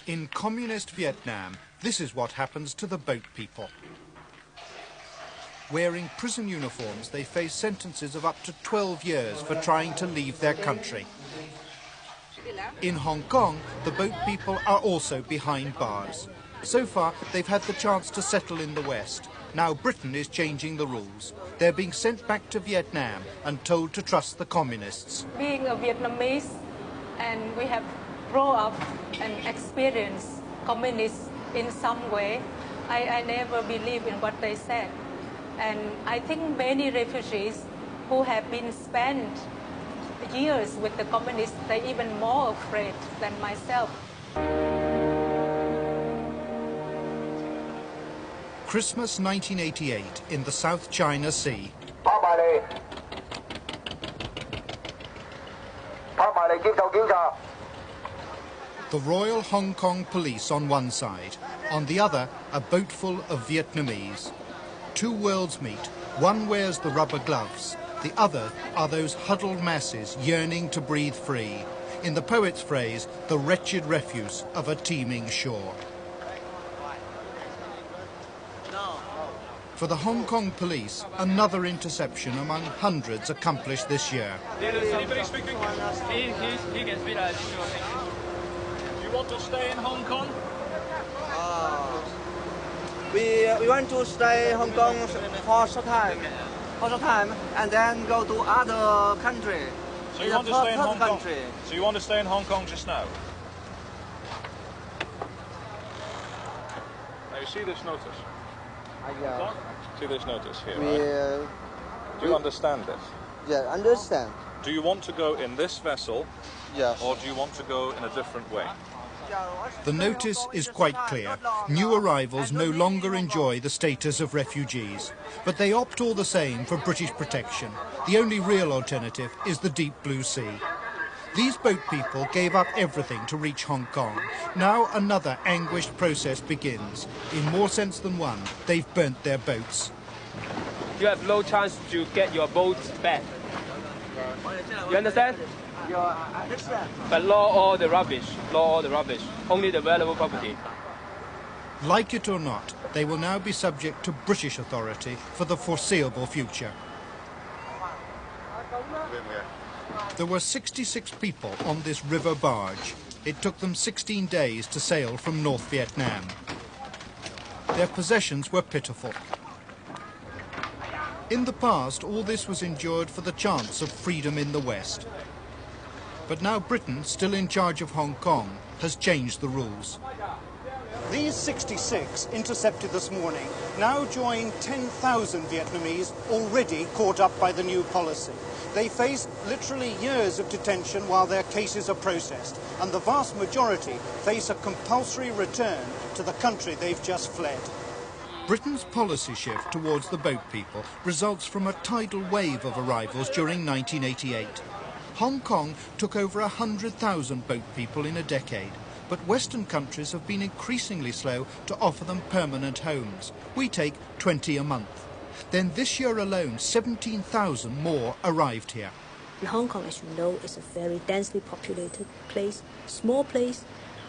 In communist Vietnam, this is what happens to the boat people. Wearing prison uniforms, they face sentences of up to 12 years for trying to leave their country. In Hong Kong, the boat people are also behind bars. So far, they've had the chance to settle in the West. Now Britain is changing the rules. They're being sent back to Vietnam and told to trust the communists. Being a Vietnamese, and we have grown up and experienced communists in some way, I never believed in what they said. And I think many refugees who have been spent years with the communists, they're even more afraid than myself. Christmas 1988 in the South China Sea. The Royal Hong Kong Police on one side, on the other a boat full of Vietnamese. Two worlds meet. One wears the rubber gloves, the other are those huddled masses yearning to breathe free. In the poet's phrase, the wretched refuse of a teeming shore. For the Hong Kong police, another interception among hundreds accomplished this year. He can speak You want to stay in Hong Kong? We want to stay in Hong Kong for short time, and then go to other country. So you want to stay in Hong Kong? So you want to stay in Hong Kong just now? Now you see this notice? See this notice here, right? Do you understand this? Yeah, understand. Do you want to go in this vessel? Yes. Or do you want to go in a different way? The notice is quite clear. New arrivals no longer enjoy the status of refugees, but they opt all the same for British protection. The only real alternative is the deep blue sea. These boat people gave up everything to reach Hong Kong. Now another anguished process begins. In more sense than one, they've burnt their boats. You have no chance to get your boat back. You understand? I understand. But law all the rubbish, only the valuable property. Like it or not, they will now be subject to British authority for the foreseeable future. There were 66 people on this river barge. It took them 16 days to sail from North Vietnam. Their possessions were pitiful. In the past, all this was endured for the chance of freedom in the West. But now Britain, still in charge of Hong Kong, has changed the rules. These 66, intercepted this morning, now join 10,000 Vietnamese already caught up by the new policy. They face literally years of detention while their cases are processed, and the vast majority face a compulsory return to the country they've just fled. Britain's policy shift towards the boat people results from a tidal wave of arrivals during 1988. Hong Kong took over 100,000 boat people in a decade, but Western countries have been increasingly slow to offer them permanent homes. We take 20 a month. Then this year alone, 17,000 more arrived here. Hong Kong, as you know, is a very densely populated place, small place,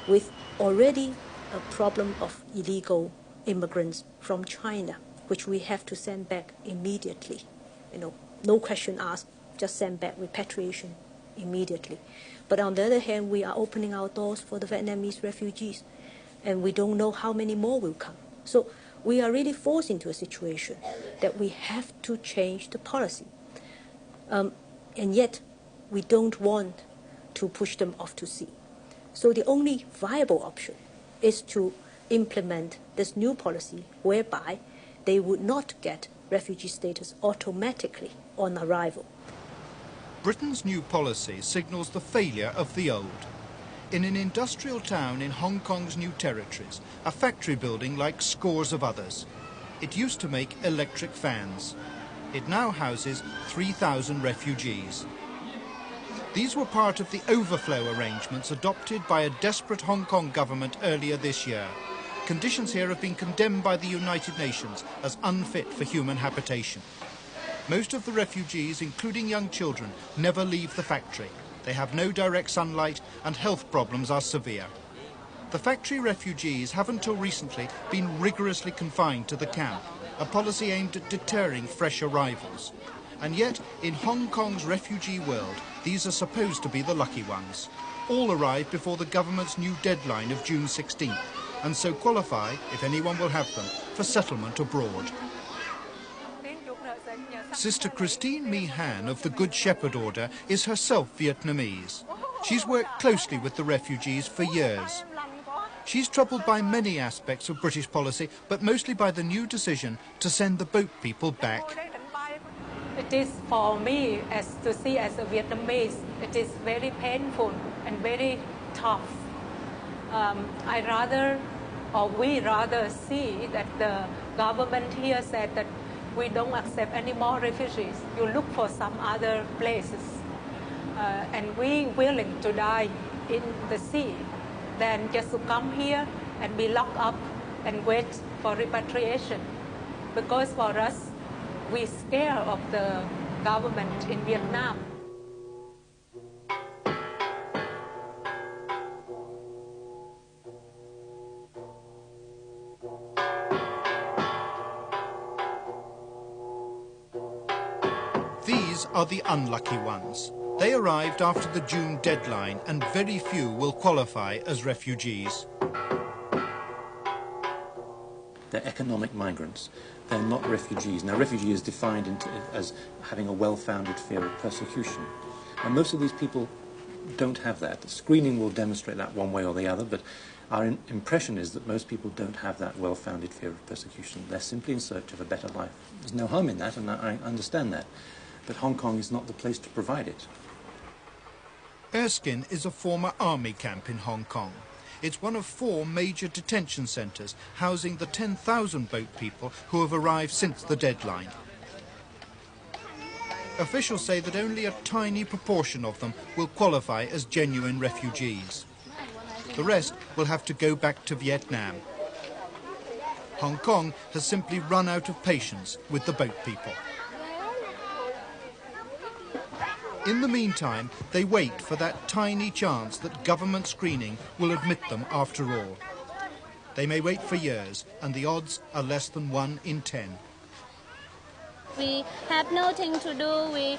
with already a problem of illegal immigrants from China, which we have to send back immediately. No question asked, just send back, repatriation immediately. But on the other hand, we are opening our doors for the Vietnamese refugees, and we don't know how many more will come. So we are really forced into a situation that we have to change the policy. And yet, we don't want to push them off to sea. So the only viable option is to implement this new policy whereby they would not get refugee status automatically on arrival. Britain's new policy signals the failure of the old. In an industrial town in Hong Kong's new territories, a factory building like scores of others. It used to make electric fans. It now houses 3,000 refugees. These were part of the overflow arrangements adopted by a desperate Hong Kong government earlier this year. Conditions here have been condemned by the United Nations as unfit for human habitation. Most of the refugees, including young children, never leave the factory. They have no direct sunlight and health problems are severe. The factory refugees have until recently been rigorously confined to the camp, a policy aimed at deterring fresh arrivals. And yet, in Hong Kong's refugee world, these are supposed to be the lucky ones. All arrive before the government's new deadline of June 16th, and so qualify, if anyone will have them, for settlement abroad. Sister Christine Mi Han of the Good Shepherd Order is herself Vietnamese. She's worked closely with the refugees for years. She's troubled by many aspects of British policy, but mostly by the new decision to send the boat people back. It is for me, as a Vietnamese, it is very painful and very tough. We rather see that the government here said that we don't accept any more refugees. You look for some other places. And we willing to die in the sea than just to come here and be locked up and wait for repatriation. Because for us, we're scared of the government in Vietnam. These are the unlucky ones. They arrived after the June deadline, and very few will qualify as refugees. They're economic migrants. They're not refugees. Now, refugee is defined as having a well-founded fear of persecution. And most of these people don't have that. The screening will demonstrate that one way or the other, but our impression is that most people don't have that well-founded fear of persecution. They're simply in search of a better life. There's no harm in that, and I understand that. But Hong Kong is not the place to provide it. Erskine is a former army camp in Hong Kong. It's one of 4 major detention centres housing the 10,000 boat people who have arrived since the deadline. Officials say that only a tiny proportion of them will qualify as genuine refugees. The rest will have to go back to Vietnam. Hong Kong has simply run out of patience with the boat people. In the meantime, they wait for that tiny chance that government screening will admit them after all. They may wait for years, and the odds are less than 1 in 10. We have nothing to do, we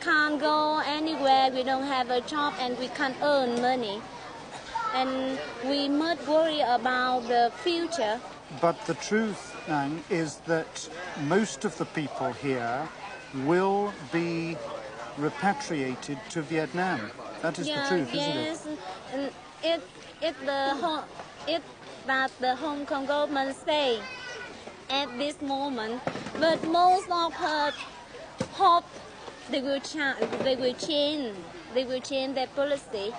can't go anywhere, we don't have a job and we can't earn money. And we must worry about the future. But the truth, Nang, is that most of the people here will be repatriated to Vietnam. That is the truth, isn't it? Yes, if the Hong Kong government say at this moment, but most of her hope they will change their policy.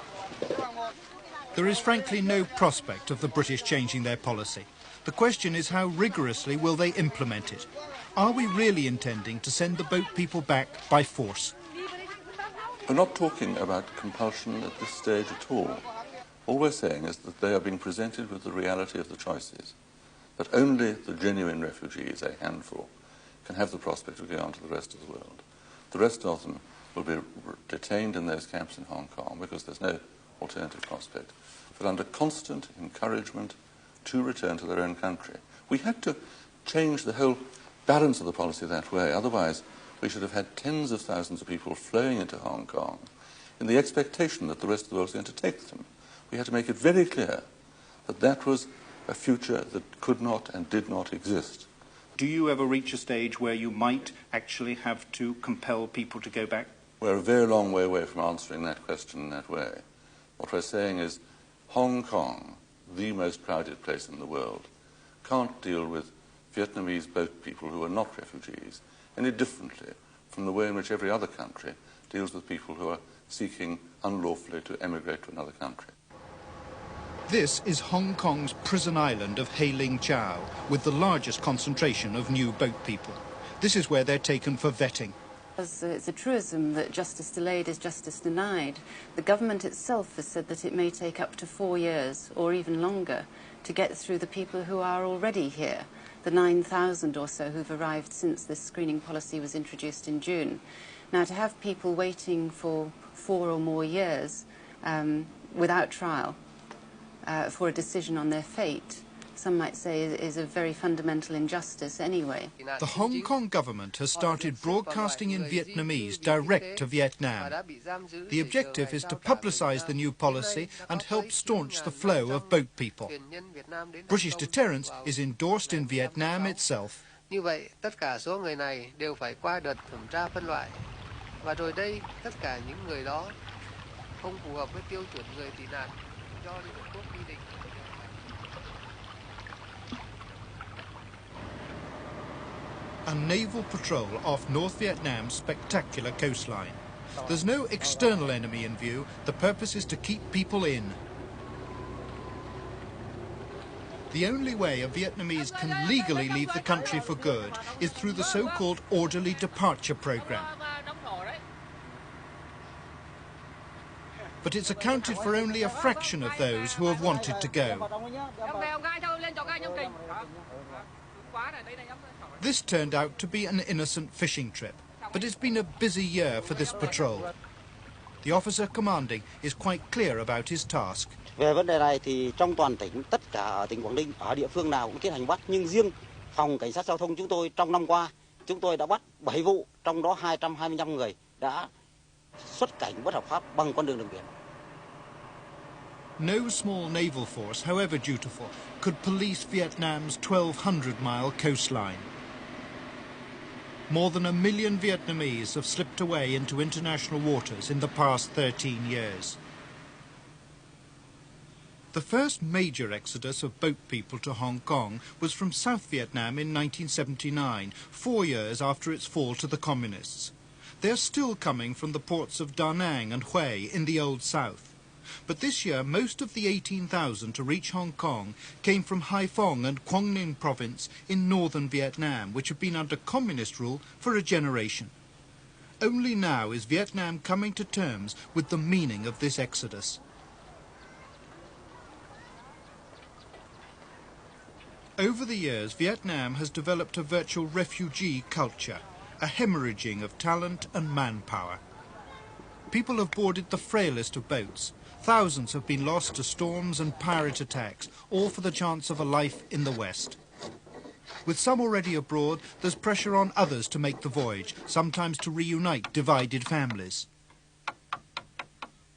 There is frankly no prospect of the British changing their policy. The question is how rigorously will they implement it? Are we really intending to send the boat people back by force? We're not talking about compulsion at this stage at all. All we're saying is that they are being presented with the reality of the choices, that only the genuine refugees, a handful, can have the prospect of going on to the rest of the world. The rest of them will be detained in those camps in Hong Kong because there's no alternative prospect, but under constant encouragement to return to their own country. We had to change the whole balance of the policy that way, otherwise we should have had tens of thousands of people flowing into Hong Kong in the expectation that the rest of the world was going to take them. We had to make it very clear that that was a future that could not and did not exist. Do you ever reach a stage where you might actually have to compel people to go back? We're a very long way away from answering that question in that way. What we're saying is Hong Kong, the most crowded place in the world, can't deal with Vietnamese boat people who are not refugees any differently from the way in which every other country deals with people who are seeking unlawfully to emigrate to another country. This is Hong Kong's prison island of Hai Ling Chau, with the largest concentration of new boat people. This is where they're taken for vetting. It's a truism that justice delayed is justice denied. The government itself has said that it may take up to 4 years or even longer to get through the people who are already here, the 9,000 or so who've arrived since this screening policy was introduced in June. Now, to have people waiting for 4 or more years without trial for a decision on their fate, some might say is a very fundamental injustice anyway. The Hong Kong government has started broadcasting in Vietnamese direct to Vietnam. The objective is to publicise the new policy and help staunch the flow of boat people. British deterrence is endorsed in Vietnam itself. Như vậy, tất cả số người này đều phải qua đợt thẩm tra phân loại. Và rồi đây, tất cả những người đó không phù hợp với tiêu chuẩn người tị nạn do Liên Hợp Quốc quy định. A naval patrol off North Vietnam's spectacular coastline. There's no external enemy in view. The purpose is to keep people in. The only way a Vietnamese can legally leave the country for good is through the so-called orderly departure program. But it's accounted for only a fraction of those who have wanted to go. This turned out to be an innocent fishing trip, but it's been a busy year for this patrol. The officer commanding is quite clear about his task. Về vấn đề này thì trong toàn tỉnh, tất cả ở tỉnh Quảng Ninh, ở địa phương nào cũng tiến hành bắt, nhưng riêng phòng cảnh sát giao thông chúng tôi trong năm qua, chúng tôi đã bắt 7 vụ, trong đó 225 người đã xuất cảnh bất hợp pháp bằng con đường đường biển. No small naval force, however dutiful, could police Vietnam's 1,200-mile coastline. More than 1 million Vietnamese have slipped away into international waters in the past 13 years. The first major exodus of boat people to Hong Kong was from South Vietnam in 1979, 4 years after its fall to the Communists. They're still coming from the ports of Da Nang and Hue in the Old South. But this year, most of the 18,000 to reach Hong Kong came from Haiphong and Quang Ninh province in northern Vietnam, which have been under communist rule for a generation. Only now is Vietnam coming to terms with the meaning of this exodus. Over the years, Vietnam has developed a virtual refugee culture, a hemorrhaging of talent and manpower. People have boarded the frailest of boats. Thousands have been lost to storms and pirate attacks, all for the chance of a life in the West. With some already abroad, there's pressure on others to make the voyage, sometimes to reunite divided families.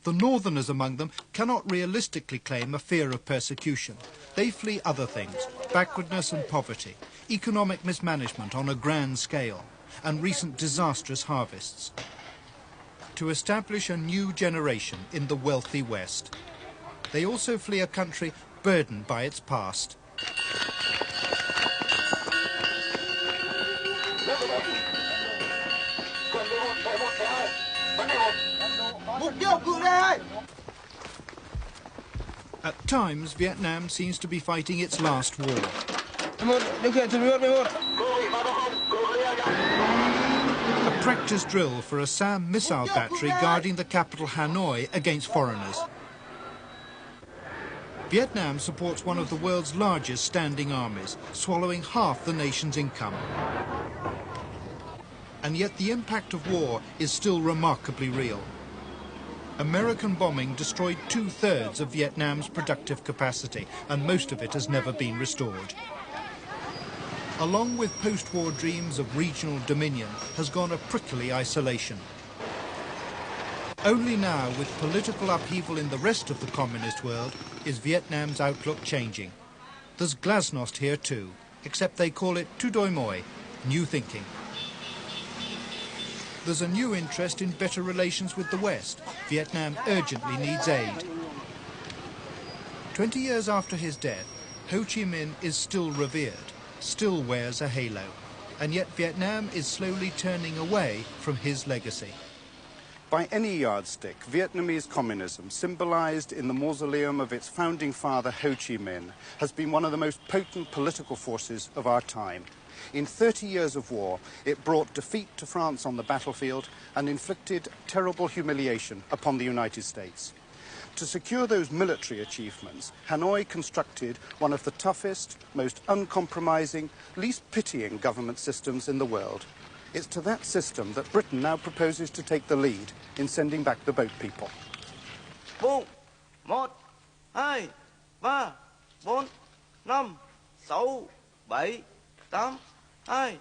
The northerners among them cannot realistically claim a fear of persecution. They flee other things, backwardness and poverty, economic mismanagement on a grand scale, and recent disastrous harvests. To establish a new generation in the wealthy West. They also flee a country burdened by its past. At times, Vietnam seems to be fighting its last war. A practice drill for a SAM missile battery guarding the capital Hanoi against foreigners. Vietnam supports one of the world's largest standing armies, swallowing half the nation's income. And yet the impact of war is still remarkably real. American bombing destroyed 2/3 of Vietnam's productive capacity, and most of it has never been restored. Along with post-war dreams of regional dominion has gone a prickly isolation. Only now, with political upheaval in the rest of the communist world, is Vietnam's outlook changing. There's glasnost here too, except they call it tu doi moi, new thinking. There's a new interest in better relations with the West. Vietnam urgently needs aid. 20 years after his death, Ho Chi Minh is still revered, still wears a halo, and yet Vietnam is slowly turning away from his legacy. By any yardstick, Vietnamese communism, symbolized in the mausoleum of its founding father Ho Chi Minh, has been one of the most potent political forces of our time. In 30 years of war, it brought defeat to France on the battlefield and inflicted terrible humiliation upon the United States. To secure those military achievements, Hanoi constructed one of the toughest, most uncompromising, least pitying government systems in the world. It's to that system that Britain now proposes to take the lead in sending back the boat people. 4, 1, 2, 3, 4, 5, 6, 7, 8, 2,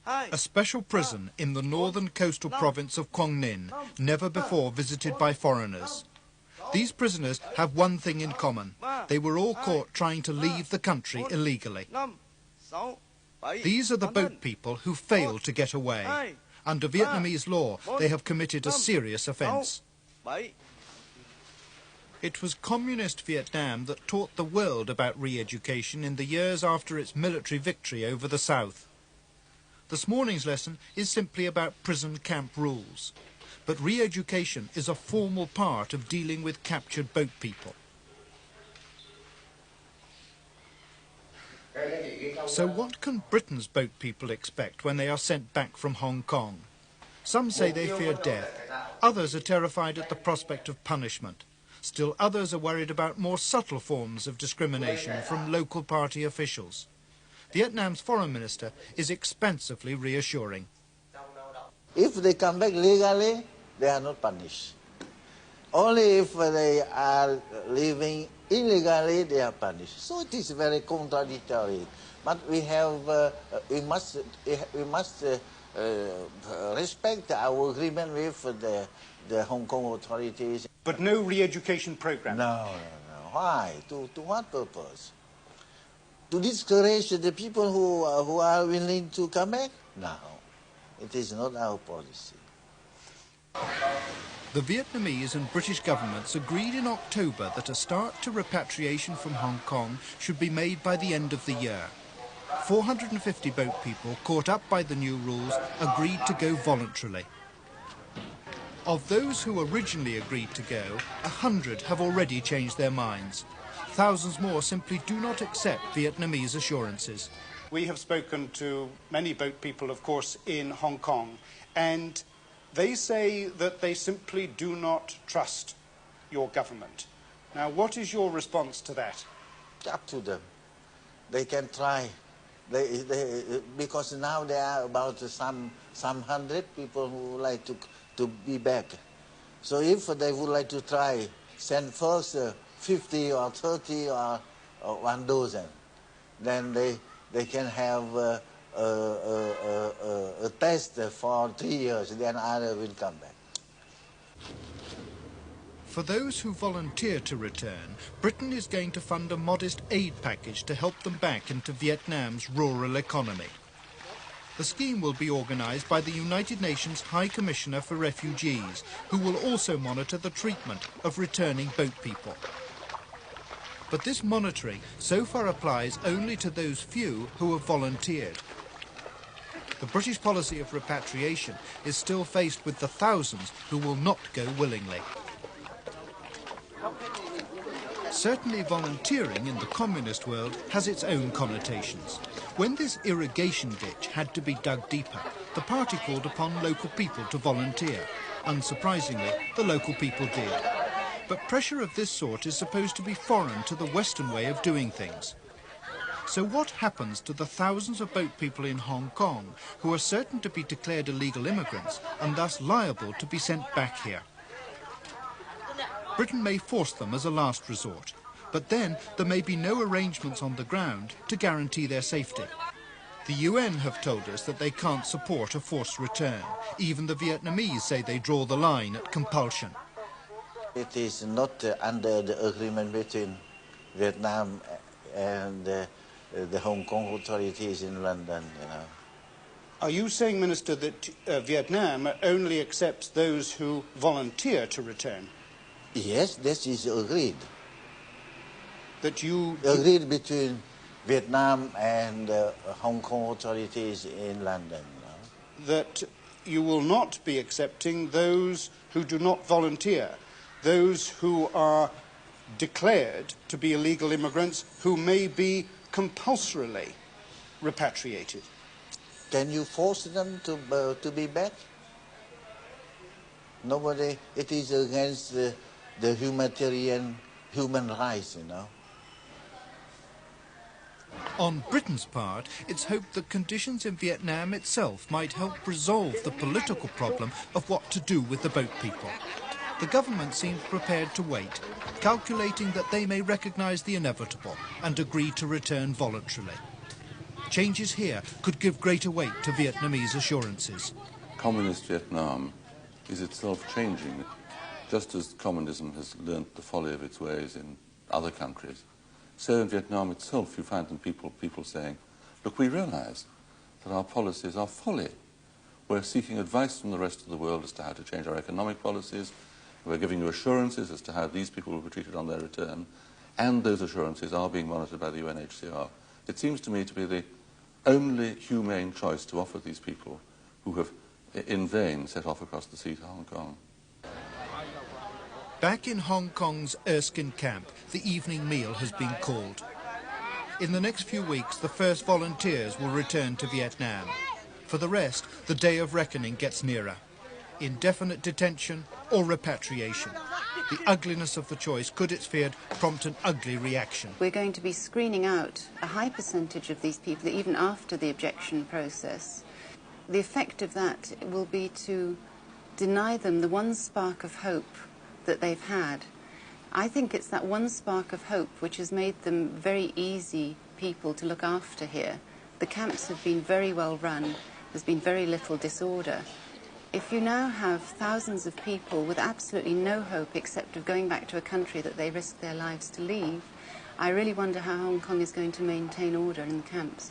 A special prison in the northern coastal province of Quang Ninh, never before visited by foreigners. These prisoners have one thing in common. They were all caught trying to leave the country illegally. These are the boat people who failed to get away. Under Vietnamese law, they have committed a serious offence. It was communist Vietnam that taught the world about re-education in the years after its military victory over the South. This morning's lesson is simply about prison camp rules. But re-education is a formal part of dealing with captured boat people. So what can Britain's boat people expect when they are sent back from Hong Kong? Some say they fear death. Others are terrified at the prospect of punishment. Still others are worried about more subtle forms of discrimination from local party officials. Vietnam's foreign minister is expansively reassuring. If they come back legally, they are not punished. Only if they are living illegally, they are punished. So it is very contradictory. But we must respect our agreement with the Hong Kong authorities. But no re-education program? No. Why? To what purpose? To discourage the people who are willing to come back? No. It is not our policy. The Vietnamese and British governments agreed in October that a start to repatriation from Hong Kong should be made by the end of the year. 450 boat people caught up by the new rules agreed to go voluntarily. Of those who originally agreed to go, 100 have already changed their minds. Thousands more simply do not accept Vietnamese assurances. We have spoken to many boat people, of course, in Hong Kong, and they say that they simply do not trust your government. Now, what is your response to that? Up to them. They can try. Because now there are about some 100 people who would like to be back. So if they would like to try, send first 50 or 30 or 1 dozen, then they can have a test for 3 years, then others will come back. For those who volunteer to return, Britain is going to fund a modest aid package to help them back into Vietnam's rural economy. The scheme will be organised by the United Nations High Commissioner for Refugees, who will also monitor the treatment of returning boat people. But this monitoring so far applies only to those few who have volunteered. The British policy of repatriation is still faced with the thousands who will not go willingly. Certainly volunteering in the communist world has its own connotations. When this irrigation ditch had to be dug deeper, the party called upon local people to volunteer. Unsurprisingly, the local people did. But pressure of this sort is supposed to be foreign to the Western way of doing things. So what happens to the thousands of boat people in Hong Kong who are certain to be declared illegal immigrants and thus liable to be sent back here? Britain may force them as a last resort, but then there may be no arrangements on the ground to guarantee their safety. The UN have told us that they can't support a forced return. Even the Vietnamese say they draw the line at compulsion. It is not under the agreement between Vietnam and the Hong Kong authorities in London, you know. Are you saying, Minister, that Vietnam only accepts those who volunteer to return? Yes, this is agreed. That you... Agreed between Vietnam and Hong Kong authorities in London. You know? That you will not be accepting those who do not volunteer, those who are declared to be illegal immigrants who may be compulsorily repatriated. Can you force them to be back? Nobody. It is against the human rights, you know. On Britain's part, it's hoped that conditions in Vietnam itself might help resolve the political problem of what to do with the boat people. The government seems prepared to wait, calculating that they may recognise the inevitable and agree to return voluntarily. Changes here could give greater weight to Vietnamese assurances. Communist Vietnam is itself changing, just as communism has learnt the folly of its ways in other countries. So in Vietnam itself you find people saying, look, we realise that our policies are folly. We're seeking advice from the rest of the world as to how to change our economic policies. We're giving you assurances as to how these people will be treated on their return, and those assurances are being monitored by the UNHCR. It seems to me to be the only humane choice to offer these people who have in vain set off across the sea to Hong Kong. Back in Hong Kong's Erskine camp, the evening meal has been called. In the next few weeks, the first volunteers will return to Vietnam. For the rest, the day of reckoning gets nearer. Indefinite detention or repatriation. The ugliness of the choice could, it's feared, prompt an ugly reaction. We're going to be screening out a high percentage of these people, even after the objection process. The effect of that will be to deny them the one spark of hope that they've had. I think it's that one spark of hope which has made them very easy people to look after here. The camps have been very well run. There's been very little disorder. If you now have thousands of people with absolutely no hope except of going back to a country that they risk their lives to leave, I really wonder how Hong Kong is going to maintain order in the camps.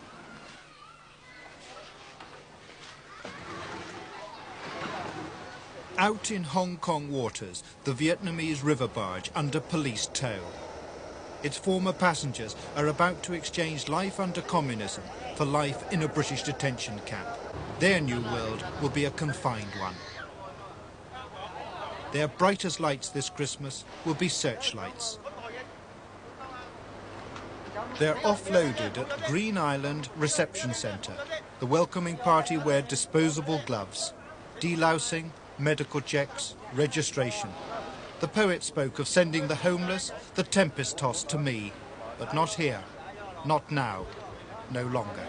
Out in Hong Kong waters, the Vietnamese river barge under police tow. Its former passengers are about to exchange life under communism for life in a British detention camp. Their new world will be a confined one. Their brightest lights this Christmas will be searchlights. They're offloaded at Green Island Reception Centre. The welcoming party wear disposable gloves. Delousing, medical checks, registration. The poet spoke of sending the homeless, the tempest-tossed to me. But not here, not now, no longer.